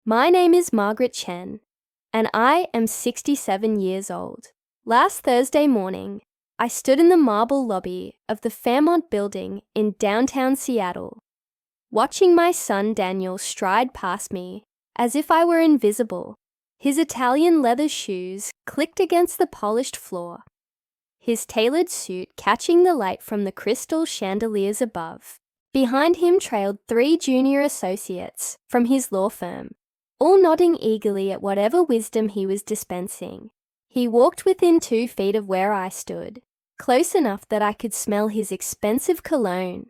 My name is Margaret Chen, and I am 67 years old. Last Thursday morning, I stood in the marble lobby of the Fairmont building in downtown Seattle, watching my son Daniel stride past me as if I were invisible. His Italian leather shoes clicked against the polished floor, his tailored suit catching the light from the crystal chandeliers above. Behind him trailed 3 junior associates from his law firm, all nodding eagerly at whatever wisdom he was dispensing. He walked within 2 feet of where I stood, close enough that I could smell his expensive cologne,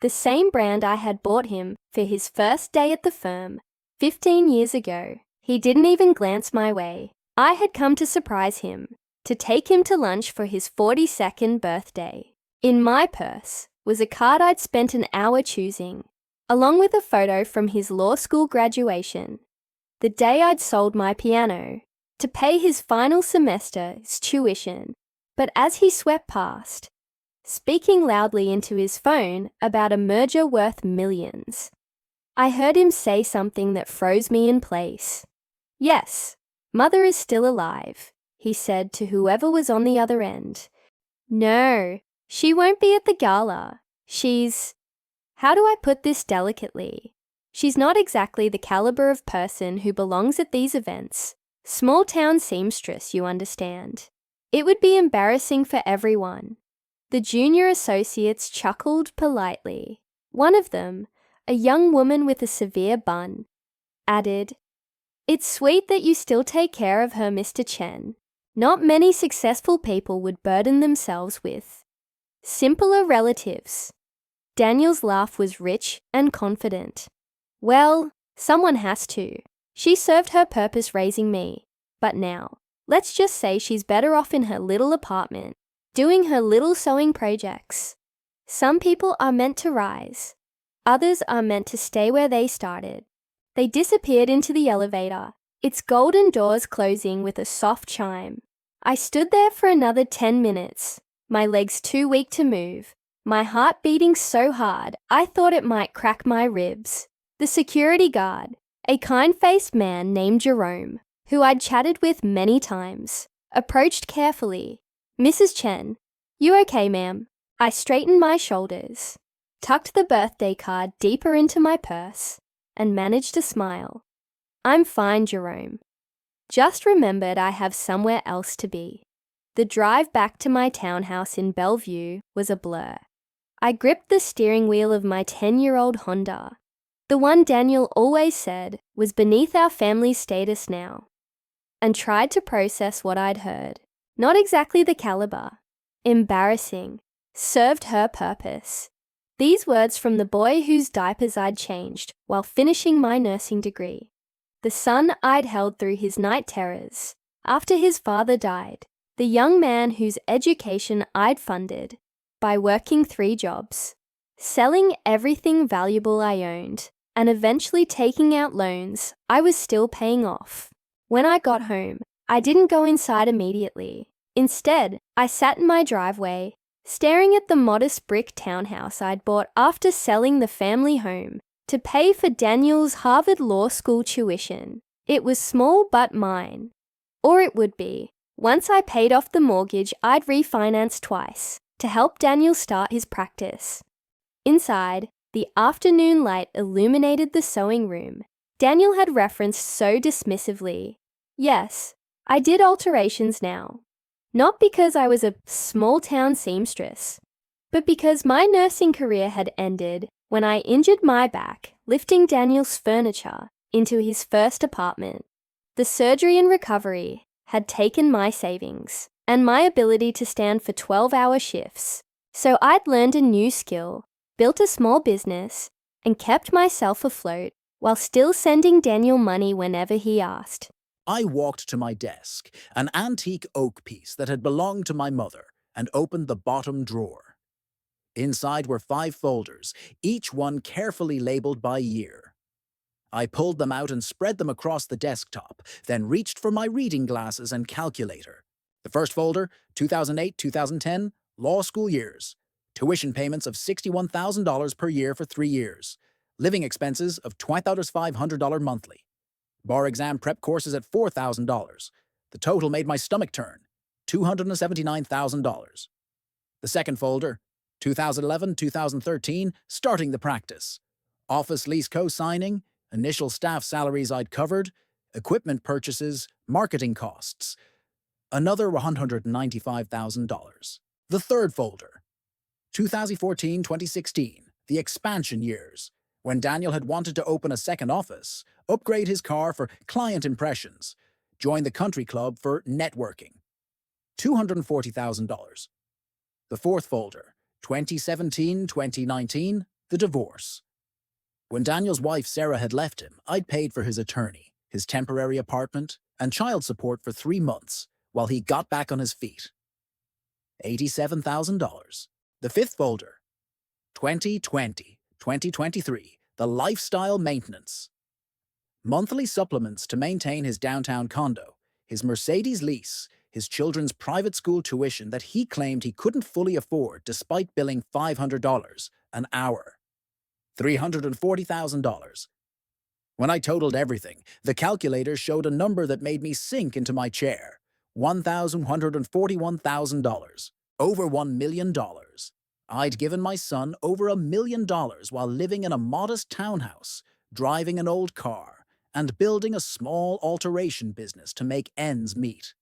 the same brand I had bought him for his first day at the firm 15 years ago. He didn't even glance my way. I had come to surprise him, to take him to lunch for his 42nd birthday. In my purse was a card I'd spent an hour choosing, along with a photo from his law school graduation, the day I'd sold my piano to pay his final semester's tuition. But as he swept past, speaking loudly into his phone about a merger worth millions, I heard him say something that froze me in place. "Yes, Mother is still alive," he said to whoever was on the other end. "No, she won't be at the gala. How do I put this delicately? She's not exactly the caliber of person who belongs at these events. Small-town seamstress, you understand. It would be embarrassing for everyone." The junior associates chuckled politely. One of them, a young woman with a severe bun, added, "It's sweet that you still take care of her, Mr. Chen. Not many successful people would burden themselves with simpler relatives." Daniel's laugh was rich and confident. "Well, someone has to. She served her purpose raising me. But now, let's just say she's better off in her little apartment, doing her little sewing projects. Some people are meant to rise. Others are meant to stay where they started." They disappeared into the elevator, its golden doors closing with a soft chime. I stood there for another 10 minutes, my legs too weak to move, my heart beating so hard I thought it might crack my ribs. The security guard, a kind-faced man named Jerome, who I'd chatted with many times, approached carefully. "Mrs. Chen, you okay, ma'am?" I straightened my shoulders, tucked the birthday card deeper into my purse, and managed a smile. "I'm fine, Jerome. Just remembered I have somewhere else to be." The drive back to my townhouse in Bellevue was a blur. I gripped the steering wheel of my 10-year-old Honda, the one Daniel always said was beneath our family status now, and tried to process what I'd heard. Not exactly the caliber. Embarrassing. Served her purpose. These words from the boy whose diapers I'd changed while finishing my nursing degree. The son I'd held through his night terrors after his father died. The young man whose education I'd funded by working 3 jobs, selling everything valuable I owned, and eventually taking out loans I was still paying off. When I got home, I didn't go inside immediately. Instead, I sat in my driveway, staring at the modest brick townhouse I'd bought after selling the family home to pay for Daniel's Harvard Law School tuition. It was small but mine. Or it would be, once I paid off the mortgage I'd refinanced twice to help Daniel start his practice. Inside, the afternoon light illuminated the sewing room Daniel had referenced so dismissively. Yes, I did alterations now. Not because I was a small-town seamstress, but because my nursing career had ended when I injured my back lifting Daniel's furniture into his first apartment. The surgery and recovery had taken my savings and my ability to stand for 12-hour shifts, so I'd learned a new skill, built a small business, and kept myself afloat while still sending Daniel money whenever he asked. I walked to my desk, an antique oak piece that had belonged to my mother, and opened the bottom drawer. Inside were 5 folders, each one carefully labeled by year. I pulled them out and spread them across the desktop, then reached for my reading glasses and calculator. The first folder, 2008-2010, law school years. Tuition payments of $61,000 per year for 3 years. Living expenses of $2,500 monthly. Bar exam prep courses at $4,000. The total made my stomach turn. $279,000. The second folder, 2011, 2013, starting the practice. Office lease co-signing, initial staff salaries I'd covered, equipment purchases, marketing costs. Another $195,000. The third folder, 2014, 2016, the expansion years, when Daniel had wanted to open a second office, upgrade his car for client impressions, join the country club for networking. $240,000. The fourth folder, 2017, 2019, the divorce. When Daniel's wife Sarah had left him, I'd paid for his attorney, his temporary apartment, and child support for 3 months while he got back on his feet. $87,000. The fifth folder, 2020, 2023, the lifestyle maintenance. Monthly supplements to maintain his downtown condo, his Mercedes lease, his children's private school tuition that he claimed he couldn't fully afford despite billing $500 an hour. $340,000. When I totaled everything, the calculator showed a number that made me sink into my chair. $1,141,000. Over $1 million. I'd given my son over $1 million while living in a modest townhouse, driving an old car, and building a small alteration business to make ends meet.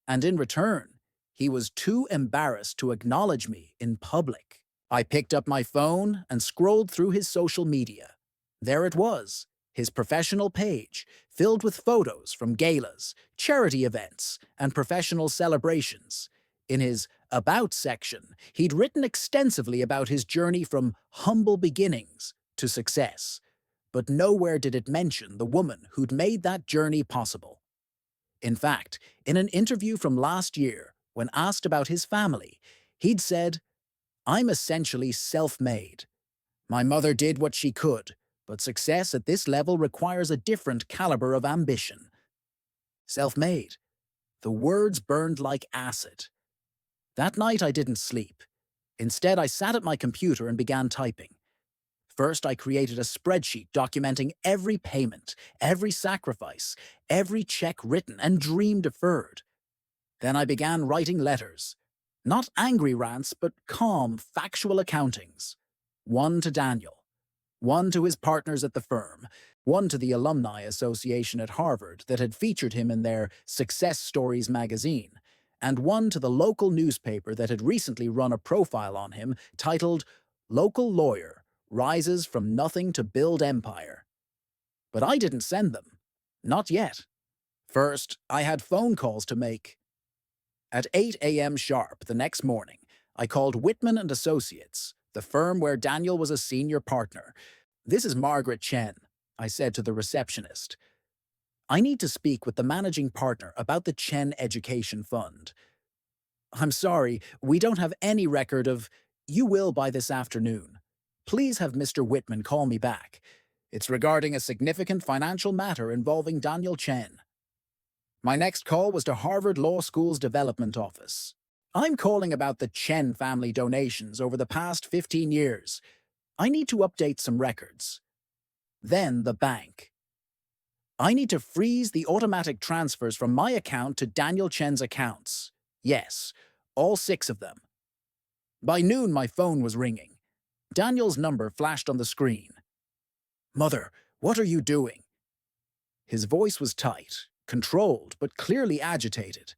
And in return, he was too embarrassed to acknowledge me in public. I picked up my phone and scrolled through his social media. There it was, his professional page, filled with photos from galas, charity events, and professional celebrations. In his About section, he'd written extensively about his journey from humble beginnings to success, but nowhere did it mention the woman who'd made that journey possible. In fact, in an interview from last year, when asked about his family, he'd said, "I'm essentially self-made. My mother did what she could, but success at this level requires a different caliber of ambition." Self-made. The words burned like acid. That night I didn't sleep. Instead, I sat at my computer and began typing. First, I created a spreadsheet documenting every payment, every sacrifice, every check written and dream deferred. Then I began writing letters. Not angry rants, but calm, factual accountings. One to Daniel, one to his partners at the firm, one to the Alumni Association at Harvard that had featured him in their Success Stories magazine, and one to the local newspaper that had recently run a profile on him titled "Local Lawyer Rises from Nothing to Build Empire." But I didn't send them. Not yet. First, I had phone calls to make. At 8 a.m. sharp the next morning, I called Whitman and Associates, the firm where Daniel was a senior partner. "This is Margaret Chen," I said to the receptionist. "I need to speak with the managing partner about the Chen Education Fund." "I'm sorry, we don't have any record of—" "You will by this afternoon. Please have Mr. Whitman call me back. It's regarding a significant financial matter involving Daniel Chen." My next call was to Harvard Law School's development office. "I'm calling about the Chen family donations over the past 15 years. I need to update some records." Then the bank. "I need to freeze the automatic transfers from my account to Daniel Chen's accounts. Yes, all 6 of them." By noon, my phone was ringing. Daniel's number flashed on the screen. "Mother, what are you doing?" His voice was tight, controlled, but clearly agitated.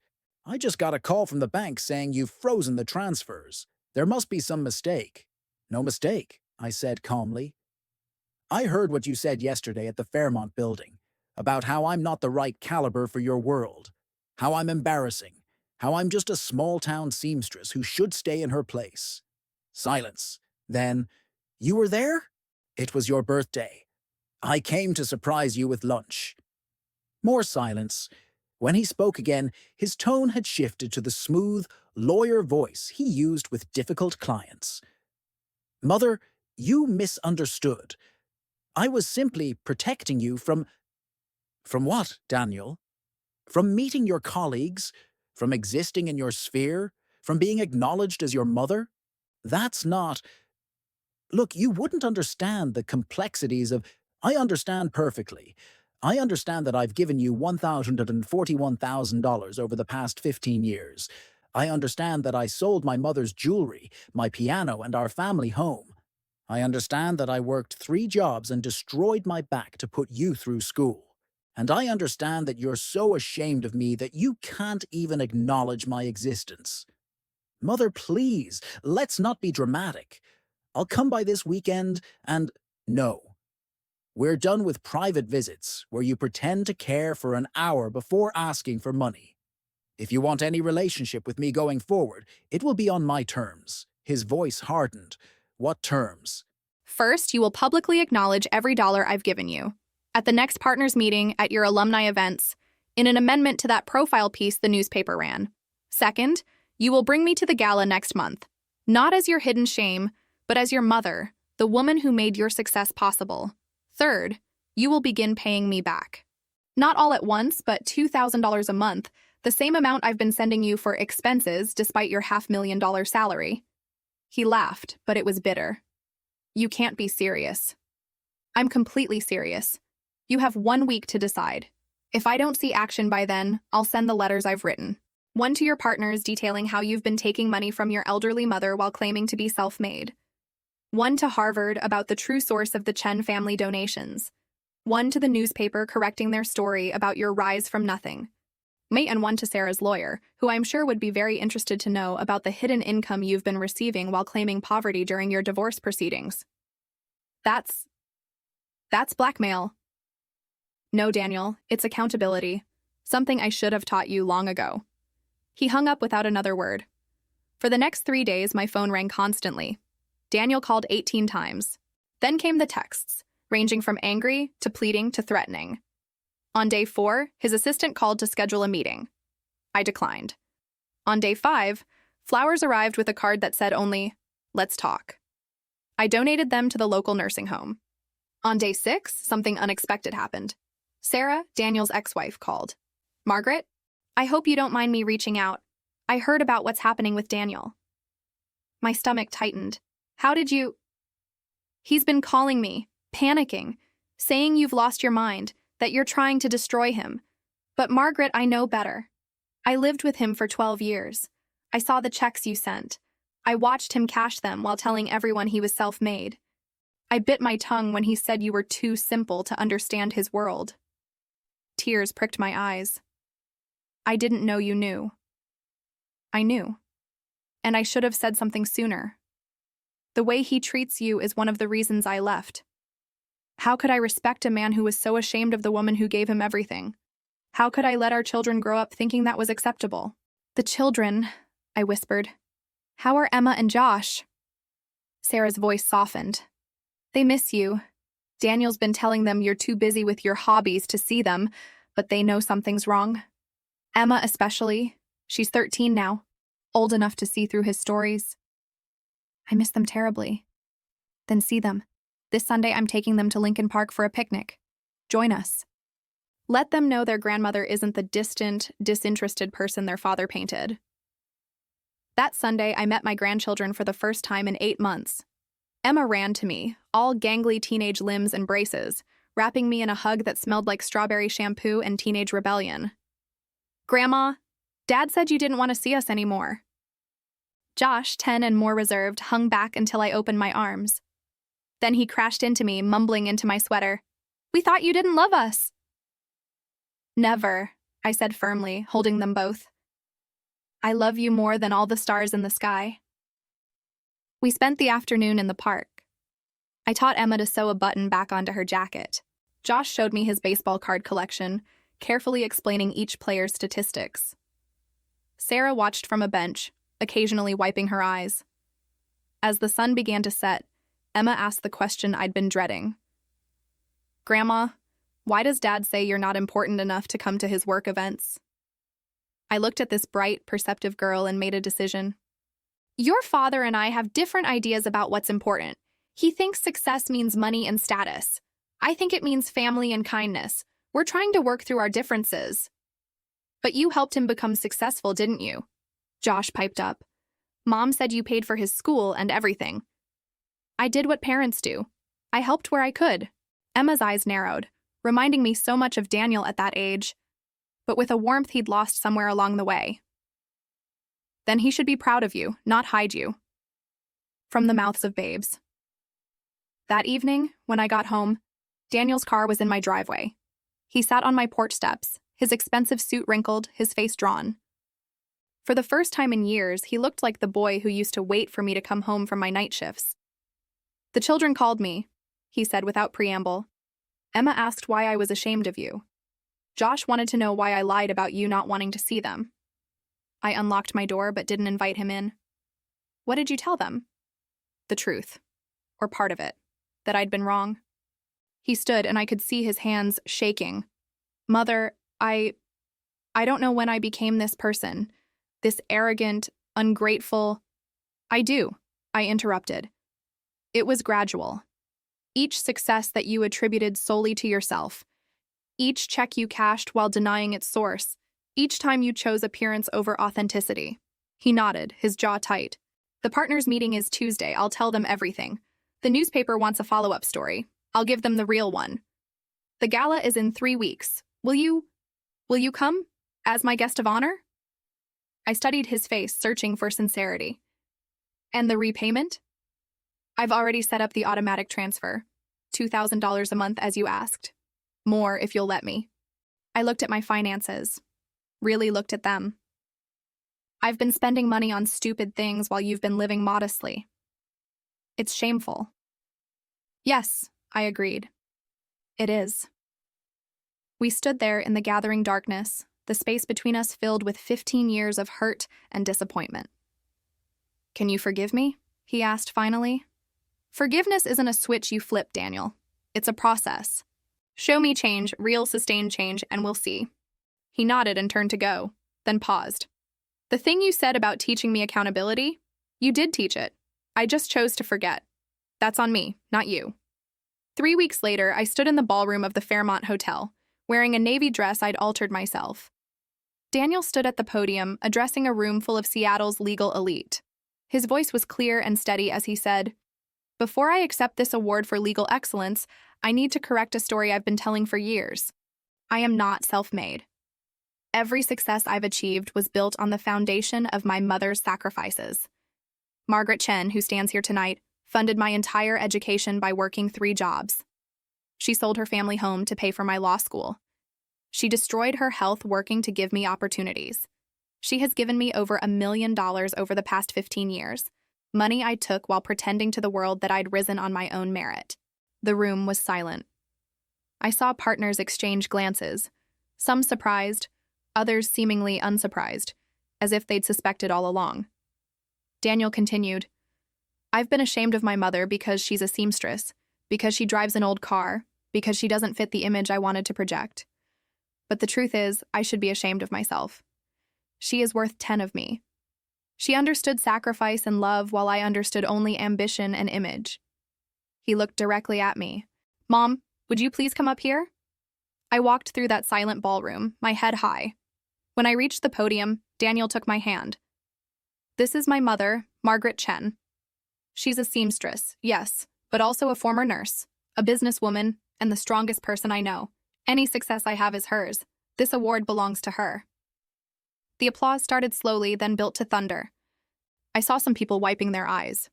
"I just got a call from the bank saying you've frozen the transfers. There must be some mistake." "No mistake," I said calmly. "I heard what you said yesterday at the Fairmont building, about how I'm not the right caliber for your world, how I'm embarrassing, how I'm just a small-town seamstress who should stay in her place." Silence. Then, "You were there? It was your birthday. I came to surprise you with lunch." More silence. When he spoke again, his tone had shifted to the smooth, lawyer voice he used with difficult clients. "Mother, you misunderstood. I was simply protecting you from—" "From what, Daniel?" "From meeting your colleagues, from existing in your sphere, from being acknowledged as your mother. That's not— Look, you wouldn't understand the complexities of—" "I understand perfectly. I understand that I've given you $141,000 over the past 15 years. I understand that I sold my mother's jewelry, my piano, and our family home. I understand that I worked 3 jobs and destroyed my back to put you through school. And I understand that you're so ashamed of me that you can't even acknowledge my existence. Mother, please, let's not be dramatic. I'll come by this weekend and… No. We're done with private visits where you pretend to care for an hour before asking for money. If you want any relationship with me going forward, it will be on my terms. His voice hardened. What terms? First, you will publicly acknowledge every dollar I've given you. At the next partners meeting, at your alumni events, in an amendment to that profile piece the newspaper ran. Second, you will bring me to the gala next month. Not as your hidden shame, but as your mother, the woman who made your success possible. Third, you will begin paying me back. Not all at once, but $2,000 a month, the same amount I've been sending you for expenses despite your $500,000 salary. He laughed, but it was bitter. You can't be serious. I'm completely serious. You have 1 week to decide. If I don't see action by then, I'll send the letters I've written. One to your partners detailing how you've been taking money from your elderly mother while claiming to be self-made. One to Harvard about the true source of the Chen family donations. One to the newspaper correcting their story about your rise from nothing. And one to Sarah's lawyer, who I'm sure would be very interested to know about the hidden income you've been receiving while claiming poverty during your divorce proceedings. That's blackmail. No, Daniel, it's accountability. Something I should have taught you long ago. He hung up without another word. For the next 3 days, my phone rang constantly. Daniel called 18 times. Then came the texts, ranging from angry to pleading to threatening. On day 4, his assistant called to schedule a meeting. I declined. On day 5, flowers arrived with a card that said only, "Let's talk." I donated them to the local nursing home. On day 6, something unexpected happened. Sarah, Daniel's ex-wife, called. "Margaret, I hope you don't mind me reaching out. I heard about what's happening with Daniel." My stomach tightened. "How did you…" "He's been calling me, panicking, saying you've lost your mind, that you're trying to destroy him. But Margaret, I know better. I lived with him for 12 years. I saw the checks you sent. I watched him cash them while telling everyone he was self-made. I bit my tongue when he said you were too simple to understand his world." Tears pricked my eyes. "I didn't know you knew." "I knew. And I should have said something sooner. The way he treats you is one of the reasons I left. How could I respect a man who was so ashamed of the woman who gave him everything? How could I let our children grow up thinking that was acceptable?" "The children," I whispered. "How are Emma and Josh?" Sarah's voice softened. "They miss you. Daniel's been telling them you're too busy with your hobbies to see them, but they know something's wrong. Emma especially. She's 13 now, old enough to see through his stories. I miss them terribly." "Then see them. This Sunday I'm taking them to Lincoln Park for a picnic. Join us. Let them know their grandmother isn't the distant, disinterested person their father painted." That Sunday, I met my grandchildren for the first time in 8 months. Emma ran to me, all gangly teenage limbs and braces, wrapping me in a hug that smelled like strawberry shampoo and teenage rebellion. "Grandma, Dad said you didn't want to see us anymore." Josh, 10 and more reserved, hung back until I opened my arms. Then he crashed into me, mumbling into my sweater, "We thought you didn't love us." "Never," I said firmly, holding them both. "I love you more than all the stars in the sky." We spent the afternoon in the park. I taught Emma to sew a button back onto her jacket. Josh showed me his baseball card collection, carefully explaining each player's statistics. Sarah watched from a bench, occasionally wiping her eyes. As the sun began to set, Emma asked the question I'd been dreading. "Grandma, why does Dad say you're not important enough to come to his work events?" I looked at this bright, perceptive girl and made a decision. "Your father and I have different ideas about what's important. He thinks success means money and status. I think it means family and kindness. We're trying to work through our differences." "But you helped him become successful, didn't you?" Josh piped up. "Mom said you paid for his school and everything." "I did what parents do. I helped where I could." Emma's eyes narrowed. reminding me so much of Daniel at that age, but with a warmth he'd lost somewhere along the way. Then he should be proud of you, not hide you. From the mouths of babes. That evening, when I got home, Daniel's car was in my driveway. He sat on my porch steps, his expensive suit wrinkled, his face drawn. For the first time in years, he looked like the boy who used to wait for me to come home from my night shifts. "The children called me," he said without preamble. "Emma asked why I was ashamed of you. Josh wanted to know why I lied about you not wanting to see them." I unlocked my door but didn't invite him in. "What did you tell them?" "The truth. Or part of it. That I'd been wrong." He stood and I could see his hands shaking. "Mother, I don't know when I became this person. This arrogant, ungrateful—" "I do," I interrupted. "It was gradual. Each success that you attributed solely to yourself. Each check you cashed while denying its source. Each time you chose appearance over authenticity." He nodded, his jaw tight. "The partners' meeting is Tuesday. I'll tell them everything. The newspaper wants a follow-up story. I'll give them the real one. The gala is in 3 weeks. Will you come? As my guest of honor?" I studied his face, searching for sincerity. "And the repayment?" "I've already set up the automatic transfer. $2,000 a month as you asked. More if you'll let me." I looked at my finances. Really looked at them. "I've been spending money on stupid things while you've been living modestly. It's shameful." "Yes," I agreed. "It is." We stood there in the gathering darkness, the space between us filled with 15 years of hurt and disappointment. "Can you forgive me?" he asked finally. "Forgiveness isn't a switch you flip, Daniel. It's a process. Show me change, real sustained change, and we'll see." He nodded and turned to go, then paused. "The thing you said about teaching me accountability, you did teach it. I just chose to forget. That's on me, not you." 3 weeks later, I stood in the ballroom of the Fairmont Hotel, wearing a navy dress I'd altered myself. Daniel stood at the podium, addressing a room full of Seattle's legal elite. His voice was clear and steady as he said, "Before I accept this award for legal excellence, I need to correct a story I've been telling for years. I am not self-made. Every success I've achieved was built on the foundation of my mother's sacrifices. Margaret Chen, who stands here tonight, funded my entire education by working 3 jobs. She sold her family home to pay for my law school. She destroyed her health working to give me opportunities. She has given me over $1 million over the past 15 years, money I took while pretending to the world that I'd risen on my own merit." The room was silent. I saw partners exchange glances, some surprised, others seemingly unsurprised, as if they'd suspected all along. Daniel continued, "I've been ashamed of my mother because she's a seamstress, because she drives an old car, because she doesn't fit the image I wanted to project. But the truth is, I should be ashamed of myself. She is worth 10 of me. She understood sacrifice and love while I understood only ambition and image." He looked directly at me. "Mom, would you please come up here?" I walked through that silent ballroom, my head high. When I reached the podium, Daniel took my hand. "This is my mother, Margaret Chen. She's a seamstress, yes, but also a former nurse, a businesswoman, and the strongest person I know. Any success I have is hers. This award belongs to her." The applause started slowly, then built to thunder. I saw some people wiping their eyes.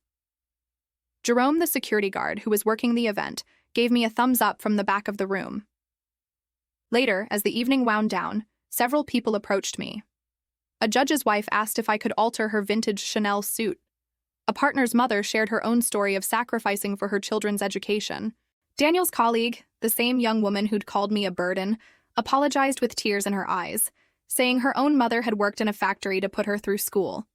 Jerome, the security guard who was working the event, gave me a thumbs up from the back of the room. Later, as the evening wound down, several people approached me. A judge's wife asked if I could alter her vintage Chanel suit. A partner's mother shared her own story of sacrificing for her children's education. Daniel's colleague, the same young woman who'd called me a burden, apologized with tears in her eyes, saying her own mother had worked in a factory to put her through school.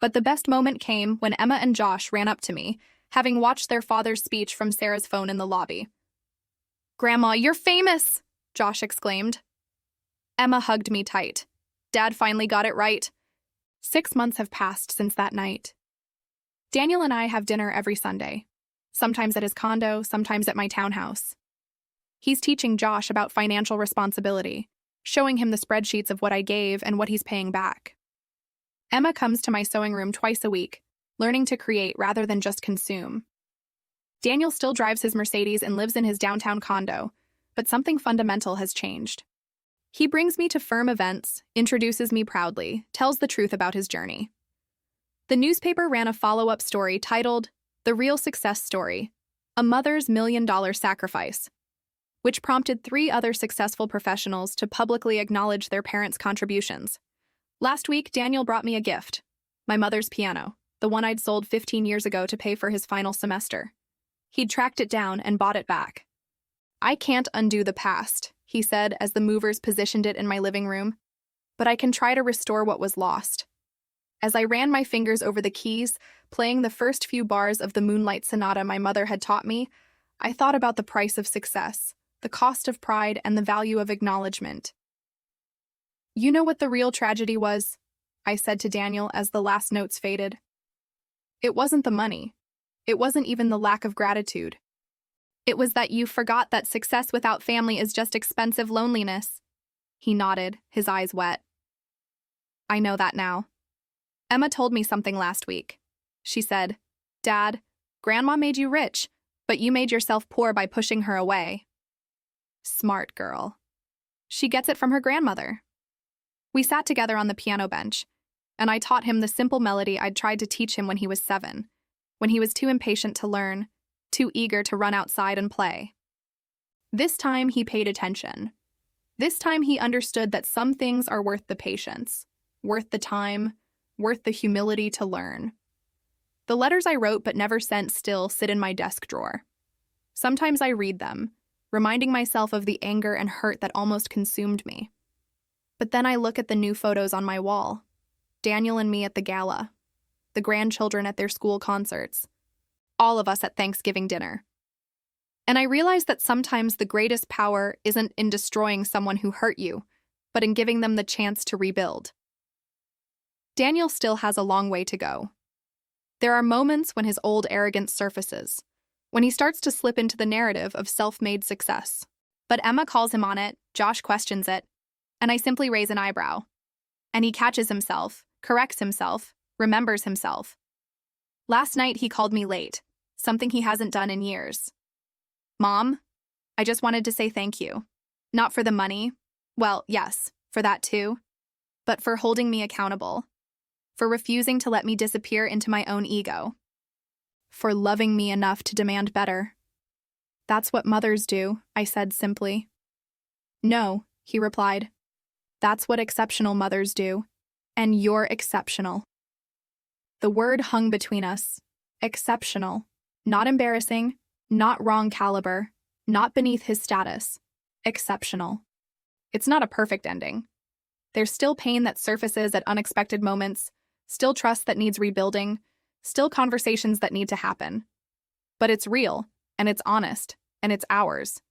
But the best moment came when Emma and Josh ran up to me, having watched their father's speech from Sarah's phone in the lobby. "Grandma, you're famous!" Josh exclaimed. Emma hugged me tight. "Dad finally got it right." 6 months have passed since that night. Daniel and I have dinner every Sunday, sometimes at his condo, sometimes at my townhouse. He's teaching Josh about financial responsibility, showing him the spreadsheets of what I gave and what he's paying back. Emma comes to my sewing room twice a week, learning to create rather than just consume. Daniel still drives his Mercedes and lives in his downtown condo, but something fundamental has changed. He brings me to firm events, introduces me proudly, tells the truth about his journey. The newspaper ran a follow-up story titled, "The Real Success Story, A Mother's $1 Million Sacrifice," which prompted 3 other successful professionals to publicly acknowledge their parents' contributions. Last week, Daniel brought me a gift, my mother's piano, the one I'd sold 15 years ago to pay for his final semester. He'd tracked it down and bought it back. "I can't undo the past," he said as the movers positioned it in my living room, "but I can try to restore what was lost." As I ran my fingers over the keys, playing the first few bars of the Moonlight Sonata my mother had taught me, I thought about the price of success, the cost of pride, and the value of acknowledgement. "You know what the real tragedy was?" I said to Daniel as the last notes faded. "It wasn't the money. It wasn't even the lack of gratitude. It was that you forgot that success without family is just expensive loneliness." He nodded, his eyes wet. "I know that now. Emma told me something last week. She said, 'Dad, Grandma made you rich, but you made yourself poor by pushing her away.' Smart girl. She gets it from her grandmother." We sat together on the piano bench, and I taught him the simple melody I'd tried to teach him when he was 7, when he was too impatient to learn, too eager to run outside and play. This time he paid attention. This time he understood that some things are worth the patience, worth the time, worth the humility to learn. The letters I wrote but never sent still sit in my desk drawer. Sometimes I read them, reminding myself of the anger and hurt that almost consumed me. But then I look at the new photos on my wall. Daniel and me at the gala, the grandchildren at their school concerts, all of us at Thanksgiving dinner. And I realize that sometimes the greatest power isn't in destroying someone who hurt you, but in giving them the chance to rebuild. Daniel still has a long way to go. There are moments when his old arrogance surfaces, when he starts to slip into the narrative of self-made success. But Emma calls him on it, Josh questions it, and I simply raise an eyebrow. And he catches himself, corrects himself, remembers himself. Last night he called me late, something he hasn't done in years. "Mom, I just wanted to say thank you. Not for the money. Well, yes, for that too. But for holding me accountable. For refusing to let me disappear into my own ego. For loving me enough to demand better." "That's what mothers do," I said simply. "No," he replied. "That's what exceptional mothers do. And you're exceptional." The word hung between us. Exceptional. Not embarrassing, not wrong caliber, not beneath his status. Exceptional. It's not a perfect ending. There's still pain that surfaces at unexpected moments, still trust that needs rebuilding, still conversations that need to happen. But it's real, and it's honest, and it's ours.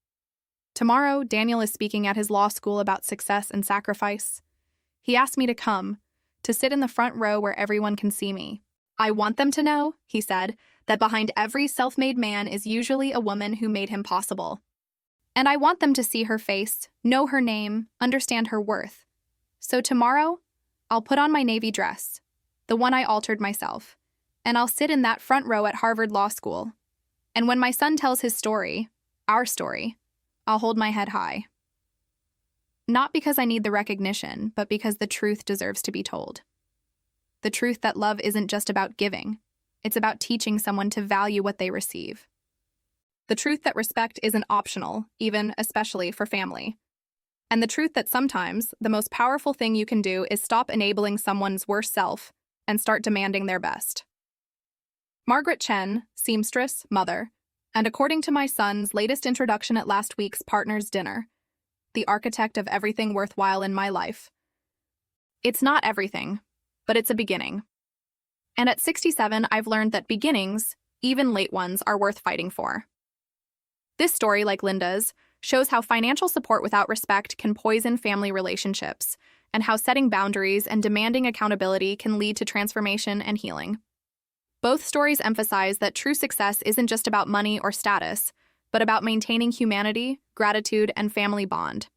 Tomorrow, Daniel is speaking at his law school about success and sacrifice. He asked me to come, to sit in the front row where everyone can see me. "I want them to know," he said, "that behind every self-made man is usually a woman who made him possible. And I want them to see her face, know her name, understand her worth. So tomorrow, I'll put on my navy dress, the one I altered myself, and I'll sit in that front row at Harvard Law School. And when my son tells his story, our story, I'll hold my head high. Not because I need the recognition, but because the truth deserves to be told. The truth that love isn't just about giving. It's about teaching someone to value what they receive. The truth that respect isn't optional, even especially for family. And the truth that sometimes the most powerful thing you can do is stop enabling someone's worst self and start demanding their best. Margaret Chen, seamstress, mother, and according to my son's latest introduction at last week's partners' dinner, the architect of everything worthwhile in my life. It's not everything, but it's a beginning. And at 67, I've learned that beginnings, even late ones, are worth fighting for. This story, like Linda's, shows how financial support without respect can poison family relationships, and how setting boundaries and demanding accountability can lead to transformation and healing. Both stories emphasize that true success isn't just about money or status, but about maintaining humanity, gratitude, and family bond.